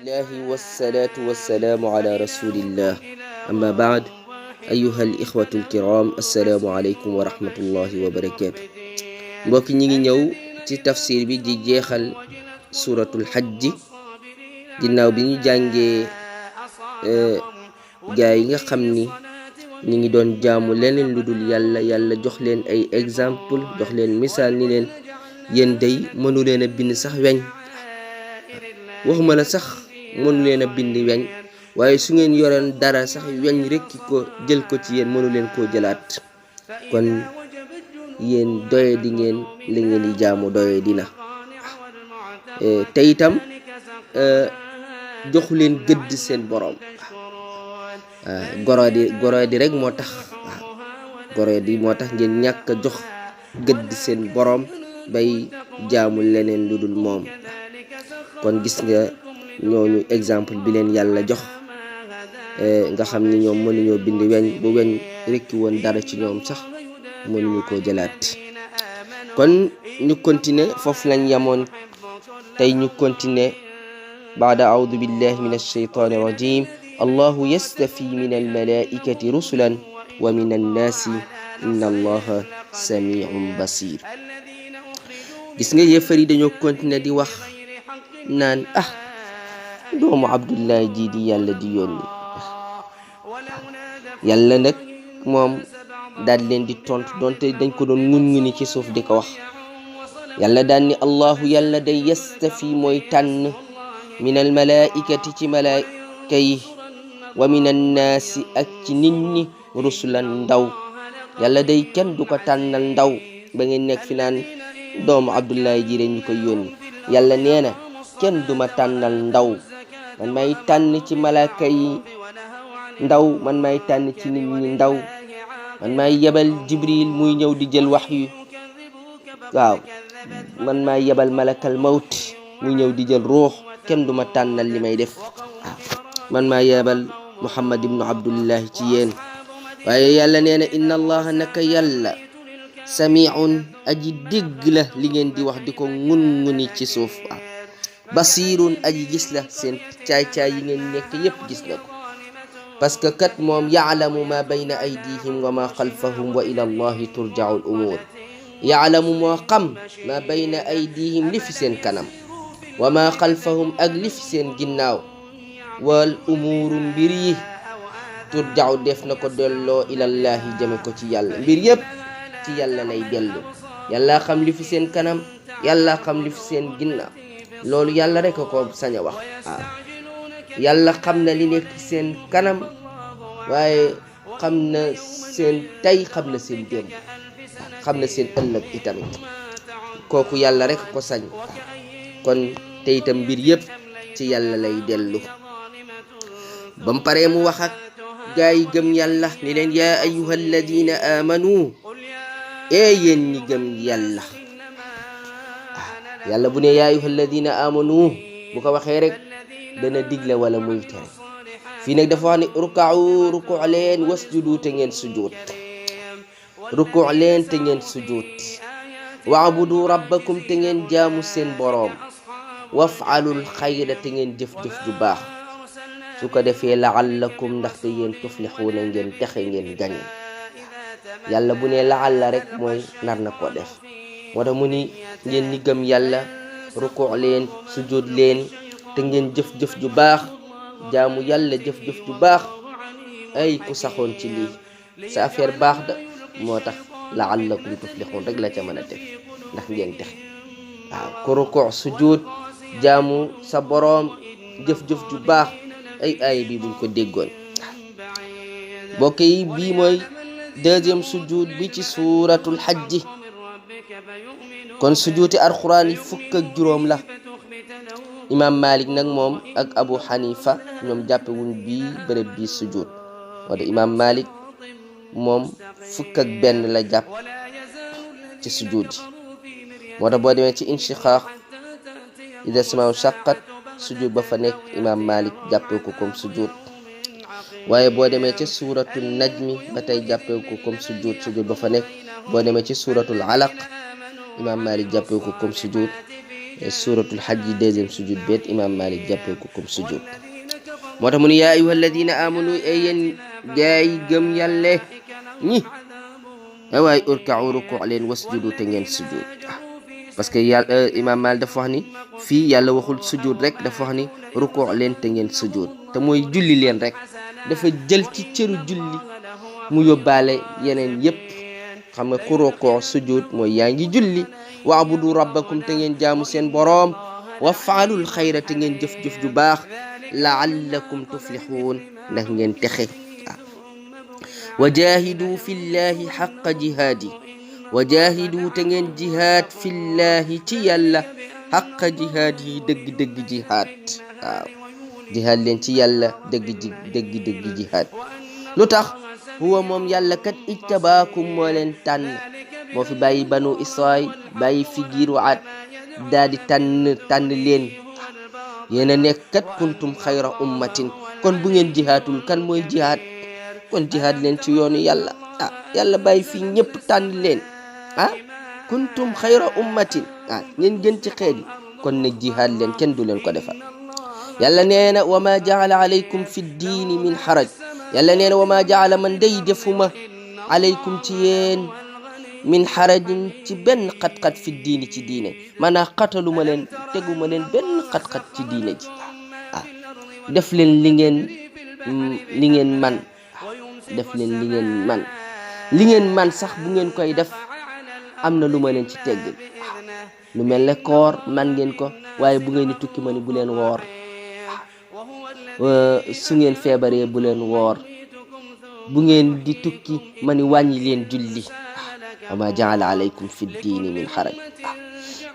الله والصلاة والسلام على رسول الله أما بعد أيها الإخوة الكرام السلام عليكم ورحمة الله وبركاته mbokk ñi ngi ñëw ci tafsir bi di jeexal suratul hajj ginnaaw bi ñu jàngee gaa yi nga xam ni ñi ngi doon jaamu leneen lu dul yàlla jox leen ay exemple jox leen misaal ni leen yéen day mënu leen a bind sax weñ waxuma la sax mënu leen a bind weñ waaye su ngeen yoreen dara sax weñ rekki ko jël ko ci yéen mënu leen koo jëlaat kon yéen doye di ngeen li ngeen di jaamu doye dina te itam joxu leen gëdd seen boroom gorodi rek moo tax gorodi moo tax ngeen ñàkk a jox gëdd seen boroom bay jaamu leneen lu dul moom kon gis nga ñooñu exemple bi leen yàlla jox nga xam ni ñoom mënuñoo bind weñ bu weñ rekki woon dara ci ñoom sax mënuñu koo jëlaat kon ñu continuer foofu lañ yamoon tey ñu continuer baada a'udhu billahi minash shaytani rajim allahu yastafi min almalaikati rusulan wa min annaasi inna allaha sami'un basir gis nga yéefar yi dañoo continuer di wax naan doomu abdullahi ji di yàlla di yónni yàlla nag moom daal leen di tontu donte dañ ko doon ngun-nguni ci suuf di ko wax yàlla daal ni allahu yàlla day yastafi mooy tànn min al malaikati ci malaika yi wa min annaasi ak ci nit ñi rusulan ndaw yàlla day kenn du ko tànnal ndaw ba ngeen nekk fi naan doomu abdullahi ji ñu koy yónni yàlla nee na kenn duma tànnal ndaw man may tànn ci malaaka yi ndaw man may tànn ci nit ñi ndaw man may yebal jibril muy ñëw di jël wahyu waaw man may yebal malakal mawt muy ñëw di jël ruux kenn duma tànnal li may def man may yebal muhammad ibnu abdullahi ci yéen waaye yàlla nee na inna allaha naka yàlla sami'un aji dégg la li ngeen di wax di ko ngun-nguni ci suuf basirun aji gis la seen caay-caay yi ngeen nekk yépp gis na ko parce que kat moom yaalamu ma bayna aydihim wa ma xalfahum wa ila allahi turja'u al umur yaalamu moo xam ma bayna aydihim li fi seen kanam wa ma xalfahum ak li fi seen ginnaaw wal umuru mbir yi turja'u def na ko delloo ilallahi jëme ko ci yàlla mbir yépp ci yàlla lay dellu yàlla xam li fi seen kanam yàlla xam li fi seen ginnaaw loolu yàlla rek ko sañ a wax yàlla xam na li nekk seen kanam waaye xam na seen tey xam na seen démb xam na seen ëllëg itamit kooku yàlla rek ko sañ kon te itam mbir yépp ci yàlla lay dellu bam paree mu wax ak gaa yi gëm yàlla ni leen yaa ayyuha alladina amanu yéen ñi gëm yàlla yàlla bu ne yaa ayyuha alladina amanu bu ko waxee rek dana digle wala muy tere fii nag dafa wax ne ruku leen wasjudu te ngeen sujud ruku leen te ngeen sujud wa'budu rabbakum te ngeen jaamu seen boroom waf'alul xayra te ngeen jëf-jëf ju baax su ko defee la'allakum ndaxte yéen tuflixuuna ngeen texe ngeen gañe yàlla bu ne la'alla rek mooy nar na ko def moo tax mu ni ngeen ñi gëm yàlla ruku leen sujud leen te ngeen jëf-jëf ju baax jaamu yàlla jëf-jëf ju baax ay ku saxoon ci lii sa affaire baax da moo tax la'allakum tuflixuun rek la ca mën a teg ndax ngeen texe waaw ku ruku sujud jaamu sa boroom jëf-jëf ju baax ay bi buñ ko déggoon mbokk yi bii mooy deuxième sujud bi ci suuratul hajj kon sujuuti alxuraan yi fukk ak juróom la imam malik nag moom ak abu hanifa ñoom jàppe wuñ bii bërëb bii sujud wala imam malik moom fukk ak benn la jàpp ci sujud yi moo tax boo demee ci inshiqaaq ida samaa'u shaqqat sujud ba fa nekk imam malik jàppe ko comme sujud waaye boo demee ci suratul najmi ba tey jàppe ko comme sujud ba fa nekk boo demee ci suratul alaq imam malik jàppe ko comme sujud suratul hajj deuxième sujud bet imam Malik jàppee ko comme sujud moo tax mu ne yaa ayyuha alladina amanu ay yéen gaay gëm yàlla ñi waay urka'u ruku' leen wasjudu te ngeen sujud parce que yàlla imam Malik dafa wax ni fii yàlla waxul sujud rek dafa wax ni ruku' leen te ngeen sujud te mooy julli leen rek dafa jël ci cëru julli mu yóbbaale yeneen yépp xam nga ku ruku' sujud mooy yaa ngi julli wa'budu rabbakum te ngeen jaamu seen boroom waf'alul xayra te ngeen jëf-jëf ju baax la'allakum tuflihun ndax ngeen texe wajahidu fillahi haqqa jihadi wajahidu te ngeen jihaad fillahi ci yàlla haqqa jihaadi yi dëgg-dëgg jihaad waaw jihaad leen ci yàlla dëgg jihaad lu tax huwa moom yàlla kat ijtabaakum moo leen tànn moo fi bàyyi banu Israil bàyyi fi giiru Aad daal di tànn leen yéen a nekk kat kuntum xayra ummatin kon bu ngeen jihaatul kan mooy jihaad kon jihaad leen ci yoonu yàlla yàlla bàyyi fi ñëpp tànn leen kuntum xayra ummatin ngeen gën ci xeet yi kon nag jihaad leen kenn du leen ko defal yàlla nee na wa ma jaala alaykum fi diini min xaraj yàlla nee na wa ma jaala man day defuma alaykum ci yéen min xarajin ci benn xat-xat fi diini ci diine maanaam xataluma leen teguma leen benn xat-xat ci diine ji def leen li ngeen man def leen li ngeen man sax bu ngeen koy def am na lu ma leen ci teggil lu mel ne koor man ngeen ko waaye bu ngeen di tukki ma ni bu leen woor su ngeen feebaree bu leen woor bu ngeen di tukki ma ni wàññi leen julli wa ma jaala alaykum fi diini min xaraj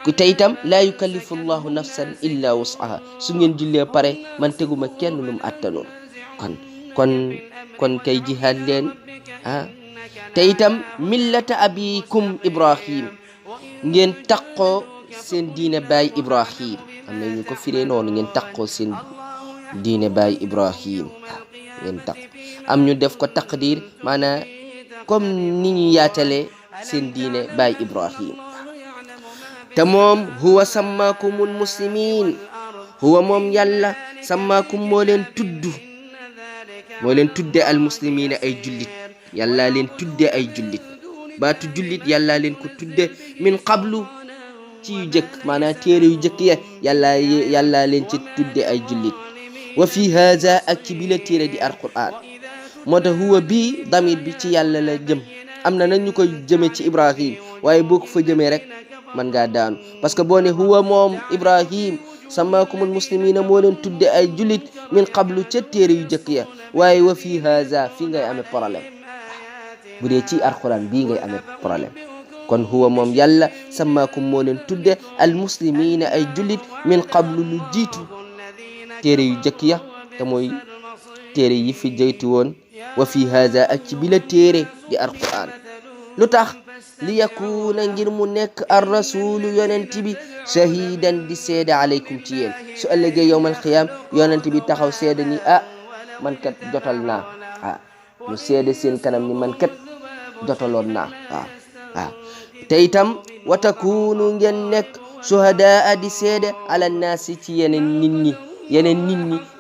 ku te itam laa yukallifu llahu nafsan illa wus'aha su ngeen jullee pare man teguma kenn lu mu attanoon kon kay jihaad leen te itam millata abikum ibrahim ngeen taqoo seen diine baay ibrahim am na ñu ko firee noonu ngeen taqoo seen diine baay ibrahim ngeen taq am ñu def ko taqdir maanaam comme ni ñu yaatale seen diine baay ibrahim te moom huwa sammaakumul muslimin huwa moom yàlla sammaakum moo leen tudde al muslimina ay jullit yàlla leen tudde ay jullit baatu jullit yàlla leen ko tudde min qablu ci yu jëkk maanaam téere yu jëkk ya yàlla leen ci tudde ay jullit wa fi haza ak ci bi la téere di alquran moo tax huwa bi damir bi ci yàlla la jëm am na nag ñu koy jëme ci ibrahim waaye boo ko fa jëmee rek man ngaa daanu parce que boo ne huwa moom ibrahim samaakumul muslimina moo leen tudde ay jullit min qablu ca téere yu jëkk ya waaye wa fi haza fi ngay amee problème bu dee ci alquran bii ngay amee problème kon huwa moom yàlla samaakum moo leen tudde al muslimina ay jullit min qablu lu jiitu téere yu jëkk ya te mooy téere yi fi jeytu woon wa fi haza ak ci bi la téere di alquran lu tax li yakuna ngir mu nekk ar rasulu yonent bi shahidan di seede alaykum ci yéen su ëllëgee yowmal qiyam yonent bi taxaw seede ni man kat jotal naa ñu seede seen kanam ni man kat jotaloon naa te itam wa takunu ngeen nekk shuhadaa di seede ala naasi ci yeneen nit ñi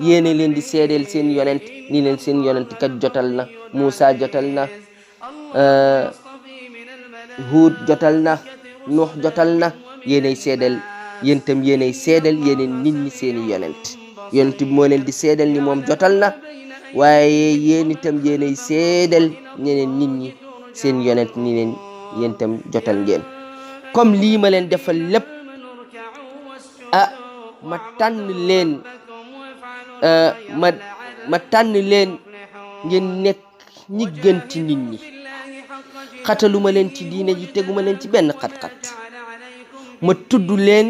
yéene leen di seedeel seen yonent ni leen seen yonent kat jotal na Muusa jotal na Huud jotal na Nuux jotal na yéenay seedeel yéen tam yéenay seedeel yeneen nit ñi seeni yonent bi moo leen di seedeel ni moom jotal na waaye yéen itam yéenay seedeel ñeneen nit ñi seen yonent ni leen yéen itam jotal ngeen comme lii ma leen defal lépp ma tànn leen ngeen nekk ñi gën ci nit ñi xataluma leen ci diine ji teguma leen ci benn xat-xat ma tudd leen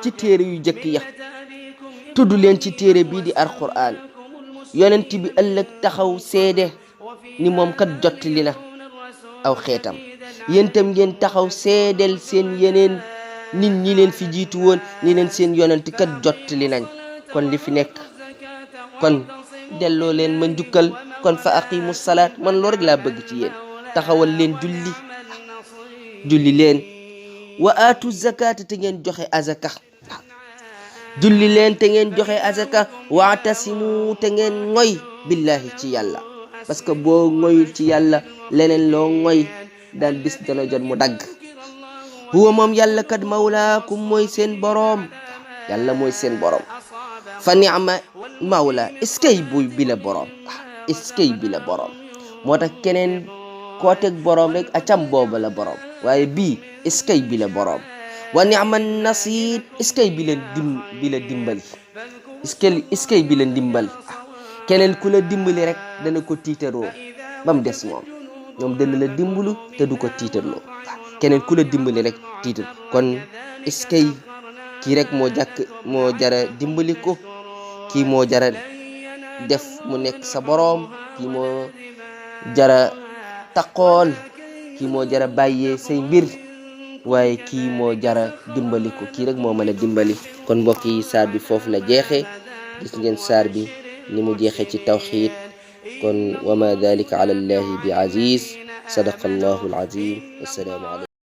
ci téere yu jëkk ya tudd leen ci téere bii di alquran yonent bi ëllëg taxaw seede ni moom kat jottali na aw xeetam yéen tam ngeen taxaw seedeel seen yeneen nit ñi leen fi jiitu woon ni leen seen yonent kat jottali nañ kon li fi nekk kon delloo leen ma njukkal kon fa aqimu salaat man loo rek laa bëgg ci yéen taxawal leen julli leen wa aatu zakata te ngeen joxe azaka julli leen te ngeen joxe azaka waatasimu te ngeen ngoy billahi ci yàlla parce que boo ngoyul ci yàlla leneen loo ngoy daan bis dana jot mu dagg huwa moom yàlla kat mawlaakum mooy seen boroom yàlla mooy seen boroom fa ni'ma mawla iskay buy bi la boroom iskay bi la boroom moo tax keneen koo teg boroom rek acam booba la boroom waaye bii iskay bi la boroom wa ni'ma nasir iskay bi la dimbali iskay bi la dimbal keneen ku la dimbali rek dana ko tiitaroo ba mu des moom dana la dimbalu te du ko tiitarloo keneen ku la dimbali rek tiitar kon iskay kii rek moo jara dimbali ko kii moo jara def mu nekk sa boroom kii moo jara taqool kii moo jara bàyyee say mbir waaye kii moo jara dimbali ko kii rek moo mën a dimbali kon mbokk yi saar bi foofu la jeexee gis ngeen saar bi ni mu jeexee ci tawxiid kon wa ma dalika ala allahi bi aziz sadaqa allahu alazim wassalaamu alaykum